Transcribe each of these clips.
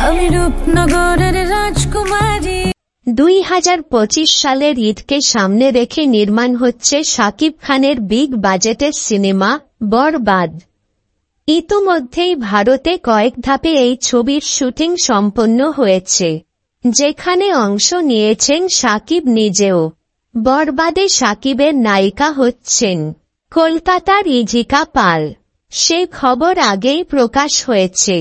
আমি রূপনগরের রাজকুমারী। 2025 সালের ঈদকে সামনে রেখে নির্মাণ হচ্ছে শাকিব খানের বিগ বাজেটের সিনেমা বরবাদ। ইতোমধ্যেই ভারতে কয়েক ধাপে এই ছবির শুটিং সম্পন্ন হয়েছে, যেখানে অংশ নিয়েছেন শাকিব নিজেও। বরবাদে শাকিবের নায়িকা হচ্ছেন কলকাতার ইজিকা পাল। সে খবর আগেই প্রকাশ হয়েছে।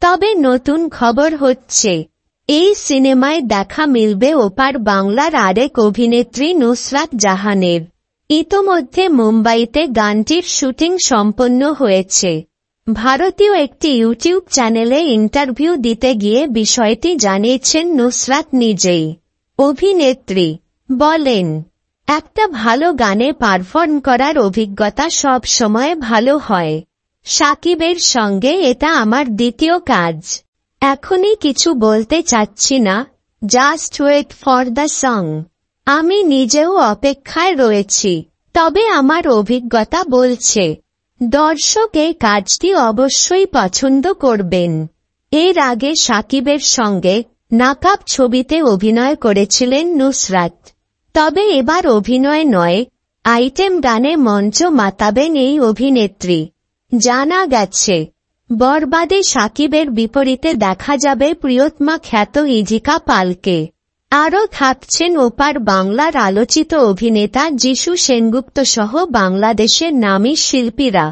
তবে নতুন খবর হচ্ছে, এই সিনেমায় দেখা মিলবে ওপার বাংলার আরেক অভিনেত্রী নুসরাত জাহানের। ইতোমধ্যে মুম্বাইতে গানটির শুটিং সম্পন্ন হয়েছে। ভারতীয় একটি ইউটিউব চ্যানেলে ইন্টারভিউ দিতে গিয়ে বিষয়টি জানিয়েছেন নুসরাত নিজেই। অভিনেত্রী বলেন, একটা ভালো গানে পারফর্ম করার অভিজ্ঞতা সব সময় ভালো হয়। শাকিবের সঙ্গে এটা আমার দ্বিতীয় কাজ। এখনই কিছু বলতে চাচ্ছি না, just wait for the song. আমি নিজেও অপেক্ষায় রয়েছি। তবে আমার অভিজ্ঞতা বলছে, দর্শক এই কাজটি অবশ্যই পছন্দ করবেন। এর আগে শাকিবের সঙ্গে নাকাব ছবিতে অভিনয় করেছিলেন নুসরাত। তবে এবার অভিনয় নয়, আইটেম গানে মঞ্চ মাতাবেন এই অভিনেত্রী। জানা গেছে, বরবাদে শাকিবের বিপরীতে দেখা যাবে প্রিয়তমা খ্যাত ইজিকা পালকে। আরও থাকছেন ওপার বাংলার আলোচিত অভিনেতা যিশু সেনগুপ্ত সহ বাংলাদেশের নামী শিল্পীরা।